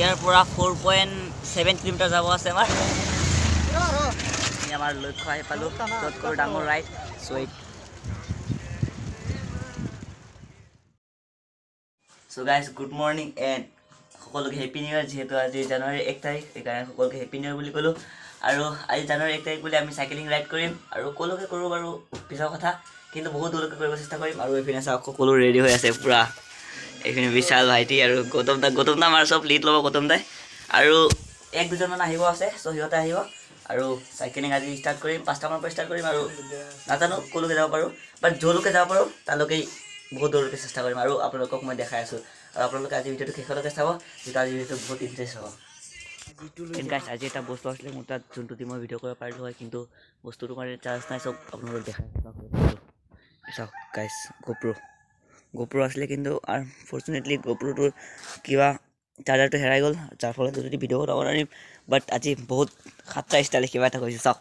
ইয়াৰ পৰা 4.7 কিলোমিটাৰ যাব আছে আমাৰ আমাৰ লক্ষ্য আহি পালোঁ য'তকৈ ডাঙৰ ride sweet so' guys good morning and সকলোকে হেপী নিউ ইয়েৰ যিহেতু আজি জানুৱাৰী 1 তাৰিখ সেইকাৰণে সকলোকে হেপী নিউ ইয়েৰ বুলি ক'লোঁ আৰু আজি জানুৱাৰী 1 তাৰিখ বুলি আমি চাইকেলিং ৰাইড কৰিম আৰু ক'লৈকে কৰোঁ বাৰু পিছৰ কথা কিন্তু বহুত দূৰলৈকে কৰিব চেষ্টা কৰিম আৰু এইপিনে চাওক সকলো ৰেডি হৈ আছে পূৰা এইপিনে বিশাল ভাইটি আৰু গৌতম দা আমাৰ চব লিড ল'ব গৌতম দাই আৰু 1-2জনমান আহিব আছে চ' সিহঁতে আহিব আৰু চাইকেলিং আজি ষ্টাৰ্ট কৰিম 5টামানৰ পৰা ষ্টাৰ্ট কৰিম আৰু নাজানো ক'লৈকে যাব পাৰোঁ বাট য'লৈকে যাব পাৰোঁ তালৈকেই বহুত দূৰলৈকে চেষ্টা কৰিম আৰু আপোনালোকক মই দেখাই আছোঁ আৰু আপোনালোকে আজি ভিডিঅ'টো শেষলৈকে চাব যিটো আজি ভিডিঅ'টো বহুত ইণ্টাৰেষ্ট হ'ব গাইছ আজি এটা বস্তু আছিলে মোৰ তাত যোনটো দি মই ভিডিঅ' কৰিব পাৰিলোঁ হয় কিন্তু বস্তুটো কাৰণে চাৰ্জ নাই চব আপোনালোকক দেখাই চাওক গাইছ গোপ্ৰ আছিলে কিন্তু আনফৰ্চুনেটলি গোপ্ৰটোৰ কিবা চাৰ্জাৰটো হেৰাই গ'ল যাৰ ফলত যদি ভিডিঅ' কৰিব নোৱাৰিম বাট আজি বহুত সাতটা ষ্টাইল কিবা এটা কৰিছোঁ চাওক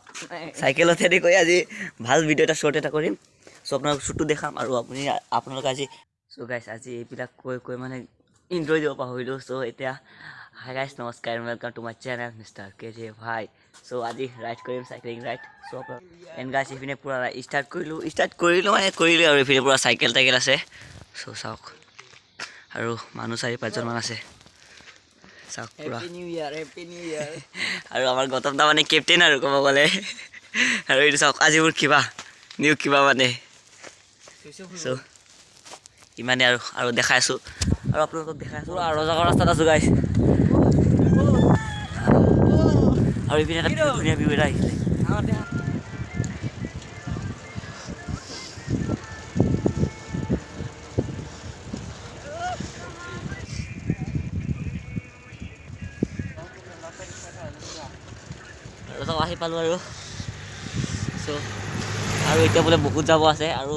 চাইকেলতে গৈ আজি ভাল ভিডিঅ' এটা শ্বৰ্ট এটা কৰিম চ' আপোনালোক শ্বুটটো দেখাম আৰু আপোনালোকে আজি চ' গাইছ আজি এইবিলাক কৈ মানে ইণ্ট্ৰ' দিব পাহৰিলোঁ চ' এতিয়া হাই গাইছ নমস্কাৰ welcome to my channel mister KJ ভাই চ' আজি ৰাইড কৰিম চাইকেলিং ৰাইড চ' এণ্ড গাইছ এইপিনে পূৰা ষ্টাৰ্ট কৰিলোঁ আৰু এইপিনে পূৰা চাইকেল আছে চ' চাওক আৰু মানুহ 4-5জনমান আছে চাওক পূৰা হেপী নিউ ইয়াৰ আৰু আমাৰ গৌতম দা মানে কেপ্টেইন আৰু ক'ব গ'লে আৰু এইটো চাওক আজি মোৰ কিবা মানে চ' ইমানে আৰু দেখাই আছোঁ আৰু আপোনালোকক দেখাই আছোঁ আৰু ৰজাগড় ৰাস্তাত আছোঁ গাইছ আৰু এইপিনে এটা ধুনীয়া ভিউ এটা আহিছিলে ৰজাগড় আহি পালোঁ আৰু চ' আৰু এতিয়া বোলে বহুত যাব আছে আৰু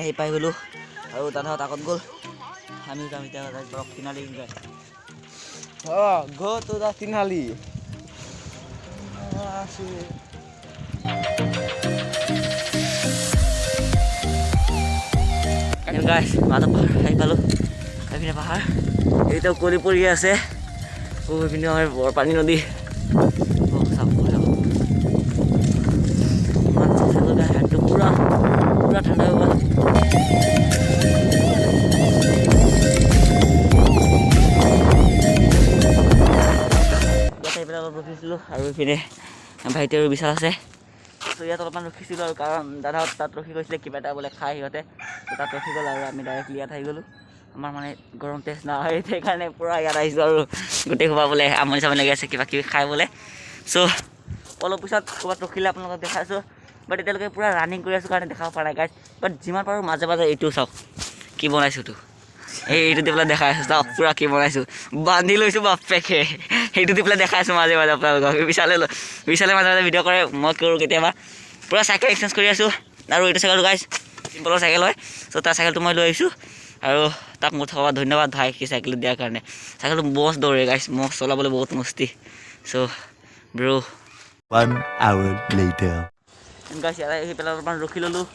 আহি পাই গ'লোঁ আৰু দাদাহঁত আগত গ'ল আমি যাম এতিয়া তিনিআলি go to the Tinali. গাইছ মাজত পাহাৰ আহি পালোঁ এইপিনে পাহাৰ এইটো কলি পৰি আছে এইপিনে আমাৰ বৰপানী নদী পূৰা ঠাণ্ডা হৈ গ'ল এইবিলাক অলপ ৰখিছিলোঁ আৰু এইপিনে ভাইটি আৰু বিশাল আছে চ' ইয়াত অলপমান ৰখিছিলোঁ আৰু কাৰণ দাদাহঁত তাত ৰখি গৈছিলে কিবা এটা বোলে খাই সিহঁতে তাত ৰখি গ'ল আৰু আমি ডাইৰেক্টলি ইয়াত আহি গ'লোঁ আমাৰ মানে গৰম টেষ্ট নহয় সেইকাৰণে পূৰা ইয়াত আহিছোঁ আৰু গোটেই সোপা বোলে আমনি চামনি লাগি আছে কিবা কিবি খাই বোলে চ' অলপ পিছত ক'ৰবাত ৰখিলে আপোনালোকক দেখাইছোঁ বাট এতিয়ালৈকে পূৰা ৰানিং কৰি আছোঁ কাৰণে দেখাব পৰা নাই গাইছ বাট যিমান পাৰোঁ মাজে এইটো চাওক কি বনাইছোঁতো এইটো দি পেলাই দেখাই আছোঁ চাওক পূৰা কি বনাইছোঁ বান্ধি লৈছোঁ বাপেকে সেইটো দি পেলাই দেখাই আছোঁ মাজে আপোনালোকক বিশালে মাজে ভিডিঅ' কৰে মই কৰোঁ কেতিয়াবা পূৰা চাইকেল এক্সচেঞ্জ কৰি আছোঁ আৰু এইটো চাইকেলটো গাইছ চিম্পলৰ চাইকেল হয় চ' তাৰ চাইকেলটো মই লৈ আহিছোঁ আৰু তাক মোৰ থকা ধন্যবাদ ভাই সেই চাইকেলটো দিয়াৰ কাৰণে চাইকেলটো মস্ত দৌৰে গাইছ মস্ত চলাবলৈ বহুত মস্তি চ' ব্ৰ 1 hour later গাইছ ইয়াত আহি পেলাই অলপমান ৰখি ল'লোঁ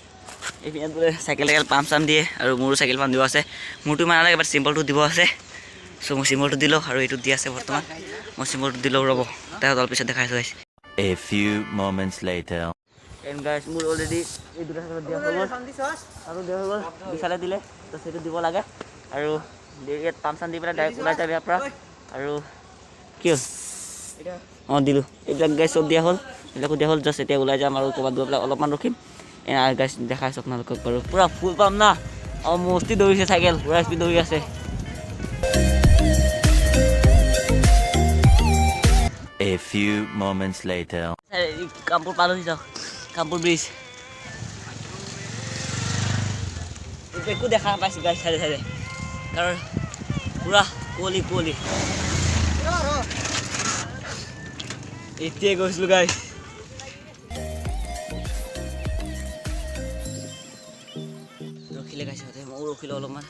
এইপিনে বোলে চাইকেল পাম্প চাম্প দিয়ে আৰু মোৰো চাইকেল পাম্প দিব আছে মোৰতো ইমান নালাগে বাট চিম্পলটো দিব আছে চ' মই চিম্পলটো দিলোঁ আৰু এইটো দি আছে বৰ্তমান মই চিম্পলটো দিলোঁ ৰ'ব তাৰ অলপ পিছত দেখাইছোঁ গাইছ a few moments later and গাইছ মোৰ অলৰেডি এই দুটা চাইকেলত দিয়া হৈ গ'ল আৰু দিয়া হৈ গ'ল বিশালে দিলে ত' সেইটো দিব লাগে আৰু ইয়াত পাম্প চাম্প দি পেলাই ডাইৰেক্ট ওলাই যাম ইয়াৰ পৰা আৰু কি হ'ল অঁ দিলোঁ এইবিলাক গাইছ চব দিয়া হ'ল এইবিলাকো দিয়া হ'ল জাষ্ট এতিয়া ওলাই যাম আৰু ক'ৰবাত গৈ পেলাই অলপমান ৰখিম গাইছ দেখাইছোঁ আপোনালোকক বাৰু পূৰা ফুল পাম না আৰু মস্তি দৌৰিছে চাইকেল পূৰা স্পীড দৌৰি আছে A few moments later. Kampur পালোহি যাওক কামপুৰ ব্ৰিজ একো দেখা নাপাইছোঁ গাড়ী চাইডে চাইডে কাৰণ পুৰা কুঁৱলী কুঁৱলী এতিয়াই গৈছিলোঁ গাড়ী ৰখিলে গাইছে ময়ো ৰখিলোঁ অলপমান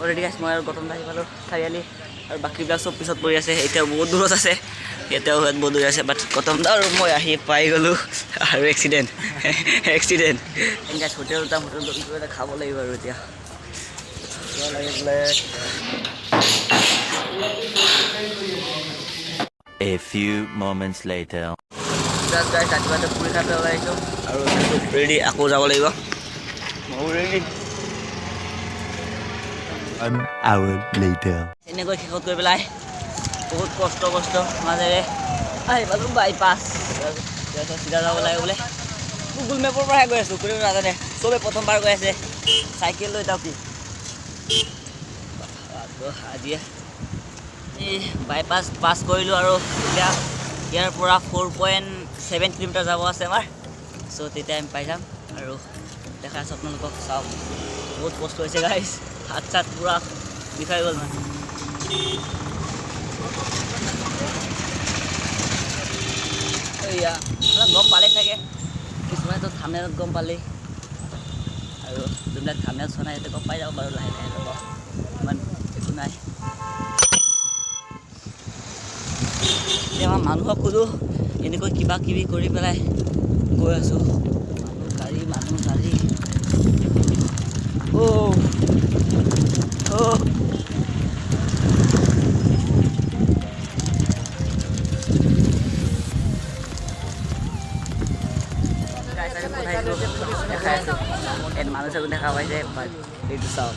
অলৰেডি গাইছ মই আৰু গৌতম দা আহি পালোঁ চাৰিআলি আৰু বাকীবিলাক চব পিছত পৰি আছে এতিয়া বহুত দূৰত আছে এতিয়াও বহুত দূৰ আছে বাট গৌতম দা আৰু মই আহি পাই গ'লোঁ আৰু এক্সিডেণ্ট গাইছ হোটেল যাম হোটেল কিবা এটা খাব লাগিব আৰু এতিয়া A few moments later. Just গাইছ ৰাতিপুৱাতে পুৰি খাই পেলাই ওলাই আহিছোঁ আৰু ৰেডি আকৌ যাব লাগিব ময়ো ৰেডি 1 hour later. এনেকৈ শেষত গৈ পেলাই বহুত কষ্ট মাজেৰে আহি পালোঁ বাইপাছ চিধা যাব লাগে বোলে গুগল মেপৰ পৰাহে গৈ আছোঁ কোনেও নাজানে চবেই প্ৰথমবাৰ গৈ আছে চাইকেল লৈ যাওঁ কি আজিয়ে এই বাইপাছ পাছ কৰিলোঁ আৰু এতিয়া ইয়াৰ পৰা 4.7 কিলোমিটাৰ যাব আছে আমাৰ চ' তেতিয়া আমি পাই যাম আৰু দেখা আছে আপোনালোকক চাওক বহুত কষ্ট হৈছে গাইছ হাত চাত পুৰা বিষাই গ'ল মানে এয়া গম পালেই চাগে কিছুমানেতো থামনেলত গম পালেই আৰু যোনবিলাক থামনেল চোৱা নাই সিহঁতে গম পাই যাব বাৰু লাহে লাহে ল'ব ইমান একো নাই এতিয়া আমাৰ মানুহক সোধোঁ এনেকৈ কিবা কিবি কৰি পেলাই গৈ আছোঁ মানুহ গাড়ী দেখাই আছোঁ মানুহ চাব দেখা পাইছে এইটো চাওক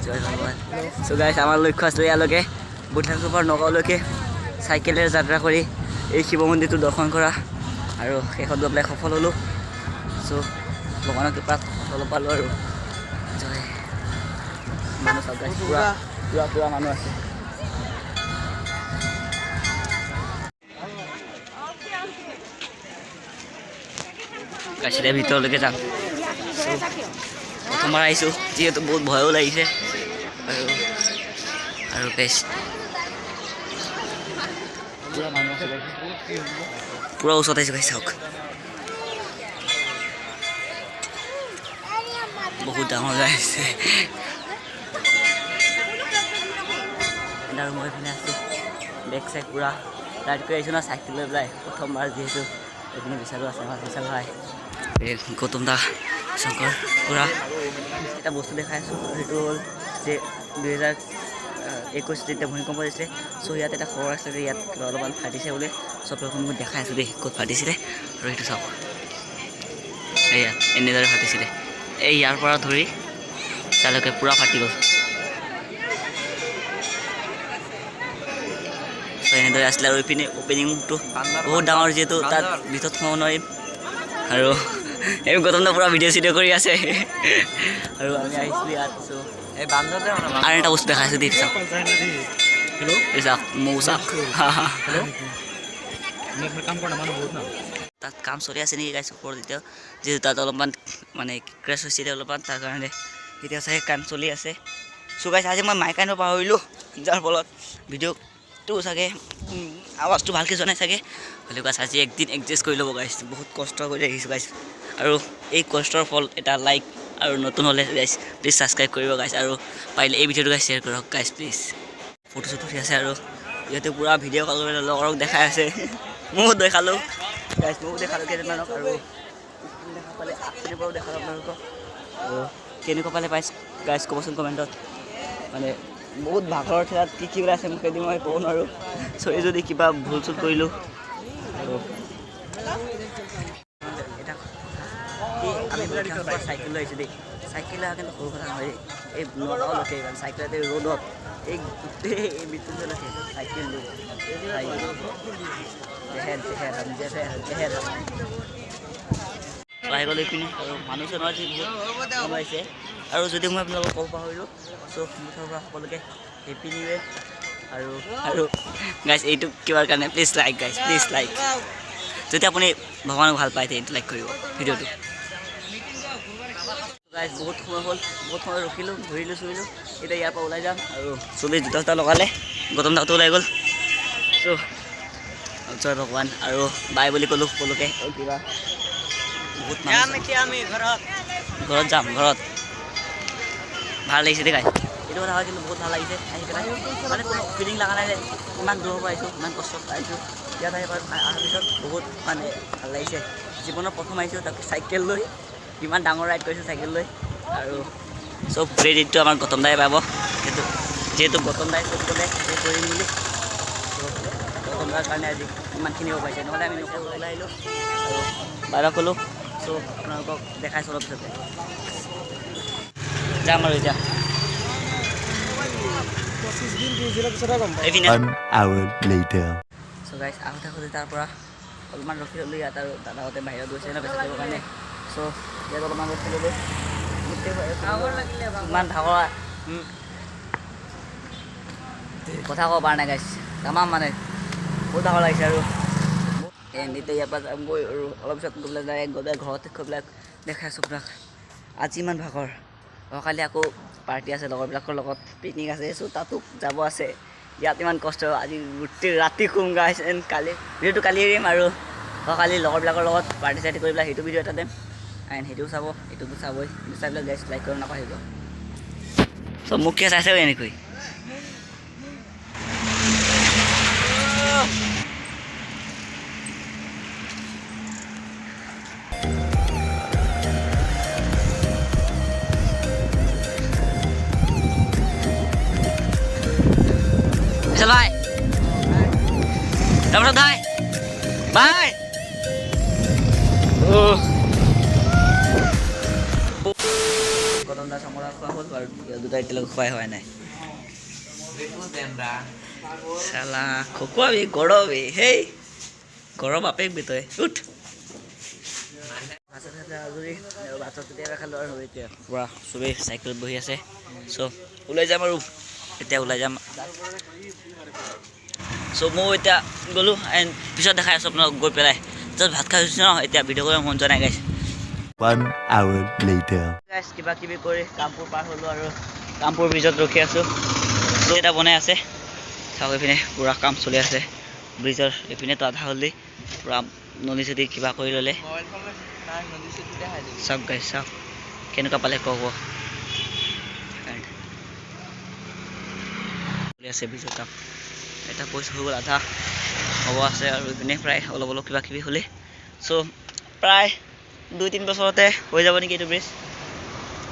জয় ভগৱান চ' গাইছ আমাৰ লক্ষ্য আছিলে ইয়ালৈকে বুঢ়ানপুৰৰ পৰা নগাঁওলৈকে চাইকেলেৰে যাত্ৰা কৰি এই শিৱ মন্দিৰটো দৰ্শন কৰা আৰু শেষত গৈ পেলাই সফল হ'লোঁ চ' ভগৱানৰ কৃপাত সফল পালোঁ আৰু জয় মানুহ চাওক গাইছ পুৰা মানুহ আছে কাশীৰে ভিতৰলৈকে যাম প্ৰথমবাৰ আহিছোঁ যিহেতু বহুত ভয়ো লাগিছে আৰু বেছ পুৰা ওচৰত আহিছোঁ গাইছ চাওক বহুত ডাঙৰ গাইছে আৰু মই এইপিনে আছোঁ বেক চাইড পুৰা ৰাইড কৰি আহিছোঁ ন চাইকেল লৈ পেলাই প্ৰথমবাৰ যিহেতু এইপিনে বিচাৰো আছে আমাৰ বিচাৰ ভাই গৌতম দা শংকৰ পুৰা এটা বস্তু দেখাই আছোঁ সেইটো হ'ল যে 2021 যেতিয়া ভূমিকম্প দিছিলে চ' ইয়াত এটা খবৰ আছিলে ইয়াত কিবা অলপমান ফাটিছে বোলে চব ৰকম মই দেখাই আছোঁ দেই ক'ত ফাটিছিলে আৰু সেইটো চাওক এয়া এনেদৰে ফাটিছিলে এই ইয়াৰ পৰা ধৰি তালৈকে পুৰা ফাটি গ'ল চ' এনেদৰে আছিলে আৰু এইপিনে অপেনিংটো বহুত ডাঙৰ যিহেতু তাত ভিতৰত সোমাব নোৱাৰিম আৰু এই গৌতম দা পুৰা ভিডিঅ' চিডিঅ' কৰি আছে আৰু আমি আহিছিলোঁ ইয়াত চ' আৰু এটা বস্তু দেখাইছোঁ দেই চাওক এই চাওক মৌ চাওক তাত কাম চলি আছে নেকি গাইছ ওপৰত এতিয়াও যিহেতু তাত অলপমান মানে ক্ৰেছ হৈছিলে অলপমান তাৰ কাৰণে এতিয়া চাগে কাম চলি আছে চ' গাইছ আজি মই মাইক আনিব পাহৰিলোঁ যাৰ ফলত ভিডিঅ'টো চাগে আৱাজটো ভালকৈ জনাই চাগে হ'লেও গাইছ আজি একদিন এডজাষ্ট কৰি ল'ব গাইছ বহুত কষ্ট কৰি আহিছোঁ গাইছ আৰু এই কষ্টৰ ফল এটা লাইক আৰু নতুন হ'লে গাইছ প্লিজ ছাবস্ক্ৰাইব কৰিব গাইছ আৰু পাৰিলে এই ভিডিঅ'টো গাইছ শ্বেয়াৰ কৰক গাইছ প্লিজ ফটো চটো উঠি আছে আৰু ইয়াতে পুৰা ভিডিঅ' কল কৰি লগৰক দেখাই আছে ময়ো দেখালোঁ গাইছ ময়ো দেখালোঁ কেইজনমানক আৰু দেখা পালে আগপিনৰ পৰাও দেখালোঁ আপোনালোকক আৰু কেনেকুৱা পালে পাইছ গাইছ ক'বচোন কমেণ্টত মানে বহুত ভাগৰ ঠেলাত কি ওলাই আছে মোক এদিন মই ক'ব নোৱাৰোঁ চৰি যদি কিবা ভুল চুল কৰিলোঁ আৰু আমি চাইকেল লৈ আহিছোঁ দেই চাইকেল কিন্তু সৰু কথা নহয় এই নগাঁওলৈকে চাইকেলতে ৰ'দত এই গোটেই এই মৃত্যুঞ্জয়লৈকে চাইকেল লৈ আহি গ'লো এইপিনে আৰু মানুহ চানুহ আজি বহুত কম আহিছে আৰু যদি মই আপোনালোকক ক'ব পাহৰিলোঁ চ' মোৰ ফালৰ পৰা সকলোকে হেপী নিউ ইয়েৰ আৰু গাইজ এইটো কিবাৰ কাৰণে please like guys please like যদি আপুনি ভগৱানক ভাল পায় এইটো লাইক কৰিব ভিডিঅ'টো গাইজ বহুত সময় হ'ল বহুত সময় ৰখিলোঁ ঘূৰিলোঁ চুৰিলোঁ এতিয়া ইয়াৰ পৰা ওলাই যাম আৰু চবেই জোতা চোতা লগালে গৌতম দাহঁতো ওলাই গ'ল চ' জয় ভগৱান আৰু বাই বুলি ক'লোঁ সকলোকে আৰু কিবা বহুত আমি ঘৰত যাম ঘৰত ভাল লাগিছে দেই গাইজ এইটো কথা হয় কিন্তু বহুত ভাল লাগিছে আহি পেলাই মানে কোনো ফিলিং লগা নাই যে ইমান দূৰৰ পৰা আহিছোঁ ইমান কষ্ট আহিছোঁ ইয়াত আহি অহাৰ পিছত বহুত মানে ভাল লাগিছে জীৱনৰ প্ৰথম আহিছোঁ তাক চাইকেল লৈ ইমান ডাঙৰ ৰাইড কৰিছোঁ চাইকেল লৈ আৰু চব ক্ৰেডিটটো আমাৰ গৌতম দাই পাব সেইটো যিহেতু গৌতম দাই চব ক'লে কৰিম বুলি গৌতম দাৰ কাৰণে আজি ইমানখিনি হ'ব পাৰিছে নহ'লে আমি নকৰোঁ ওলাই আহিলোঁ আৰু বাহিৰত ক'লোঁ চ' আপোনালোকক দেখাইছোঁ অলপ পিছতে যাম আৰু এতিয়া One hour later. চ' গাইজ আহোঁতে আহোঁতে তাৰ পৰা অলপমান ৰখি ল'লোঁ ইয়াত আৰু দাদাহঁতে বাহিৰত গৈছে ন পেচা কৰিবৰ কাৰণে চ' ইয়াত অলপমান ৰখি ল'লোঁ ইমান ভাগৰ কথা ক'ব পৰা নাই গাইজ তামাম মানে বহুত ভাগৰ লাগিছে আৰু এতিয়া ইয়াৰ পৰা যাম গৈ আৰু অলপ পিছত গৈ পেলাই ডাইৰেক্ট গৈ পেলাই ঘৰত গৈ পেলাই দেখাইছোঁ আপোনাক আজি ইমান ভাগৰ কালি আকৌ পাৰ্টি আছে লগৰবিলাকৰ লগত পিকনিক আছে চ' তাতো যাব আছে ইয়াত ইমান কষ্ট আজি গোটেই ৰাতি শুম গাইছ এণ্ড কালি ভিডিঅ'টো কালি এৰিম আৰু কালি লগৰবিলাকৰ লগত পাৰ্টি চাৰ্টি কৰি পেলাই সেইটো ভিডিঅ' এটা দিম এণ্ড সেইটোও চাব এইটোতো চাবই কিন্তু চাই পেলাই গাইছ লাইক কৰিব নাপাহৰিব চ' মোক কিয় চাইছে এনেকৈ Bye. Đâm ra đây. Bye. Gautam দা চামৰা খোৱা হ'ল বাৰু দুটা এতিয়ালৈকে খোৱাই হোৱা নাই চালা খকুৱাবি গৰবি হেই গৰম বাপেক বি তই উঠ আজৰি ভাত কেতিয়াবা খালোঁ আৰু এতিয়া পূৰা চবেই চাইকেলত বহি আছে চ' ওলাই যাম আৰু এতিয়া ওলাই যাম চ' মই এতিয়া গ'লোঁ এণ্ড পিছত দেখাই আছোঁ আপোনাক গৈ পেলাই জাষ্ট ভাত খাই হৈছোঁ ন এতিয়া ভিডিঅ' কৰিব মন যোৱা নাই গাইছ 1 hour later. গাইছ কিবা কিবি কৰি কামপুৰ পাৰ হ'লোঁ আৰু কামপুৰ ব্ৰিজত ৰখি আছোঁ চ' এটা বনাই আছে চাওক এইপিনে পূৰা কাম চলি আছে ব্ৰিজৰ এইপিনেতো আধা হ'লেই পূৰা নদী চদী কিবা কৰি ল'লে চাওক গাইছ চাওক কেনেকুৱা পালে ক'ব চলি আছে ব্ৰিজৰ কাম এটা পইচা হৈ গ'ল আধা হ'ব আছে আৰু এইপিনে প্ৰায় অলপ অলপ কিবা কিবি হ'লে চ' প্ৰায় 2-3 বছৰতে হৈ যাব নেকি এইটো ব্ৰিজ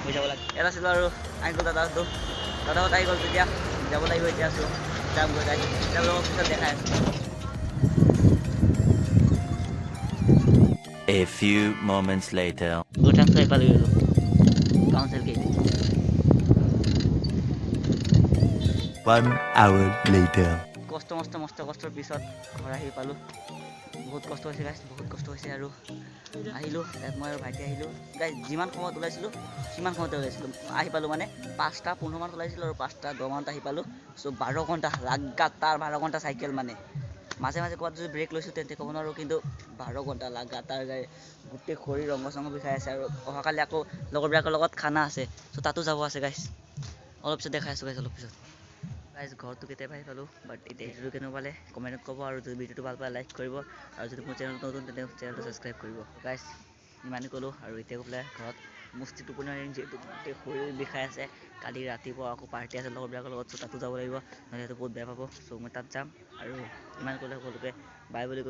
হৈ যাব লাগে এটা আছিলোঁ আৰু আহি গ'ল দাদাহঁত আহি গ'ল তেতিয়া যাব লাগিব এতিয়া আছোঁ যাম গৈ গাড়ী তেওঁলোকক পিছত দেখাই আছোঁ A few moments later. গোটাংটো এইফালে গ'লোঁ কাউন্সিল গেট 1 hour later. মস্ত কষ্টৰ পিছত ঘৰ আহি পালোঁ বহুত কষ্ট হৈছে গাইছ বহুত কষ্ট হৈছে আৰু আহিলোঁ তাত মই আৰু ভাইটি আহিলোঁ গাইছ যিমান সময়ত ওলাইছিলোঁ সিমান সময়তে ওলাইছিলোঁ আহি পালোঁ মানে 5:15 মানত ওলাইছিলোঁ আৰু 5:10 মানত আহি পালোঁ চ' 12 ঘণ্টা লাগাতাৰ 12 ঘণ্টা চাইকেল মানে মাজে মাজে ক'ৰবাত যদি ব্ৰেক লৈছোঁ তেন্তে ক'ব নোৱাৰোঁ কিন্তু 12 ঘণ্টা লাগাতাৰ গাড়ী গোটেই শৰীৰ ৰংগ চংগ বিষাই আছে আৰু অহাকালি আকৌ লগৰবিলাকৰ লগত খানা আছে চ' তাতো যাব আছে গাইছ অলপ পিছত দেখাই আছোঁ গাইছ অলপ পিছত গাইজ ঘৰটো কেতিয়াবা আহি পালোঁ বাট এতিয়া ভিডিঅ'টো কেনেকুৱা পালে কমেণ্টত ক'ব আৰু যদি ভিডিঅ'টো ভাল পালে লাইক কৰিব আৰু যদি মোৰ চেনেলটো নতুন তেন্তে চেনেলটো ছাবস্ক্ৰাইব কৰিব গাইজ ইমানেই ক'লোঁ আৰু এতিয়া গৈ পেলাই ঘৰত মস্তি টোপনি মাৰিম যিহেতু গোটেই শৰীৰ বিষাই আছে কালি ৰাতিপুৱা আকৌ পাৰ্টি আছে লগৰবিলাকৰ লগত চ' তাতো যাব লাগিব নহ'লে সেইটো বহুত বেয়া পাব চ' মই তাত যাম আৰু ইমান ক'লে সকলোকে বাই বুলি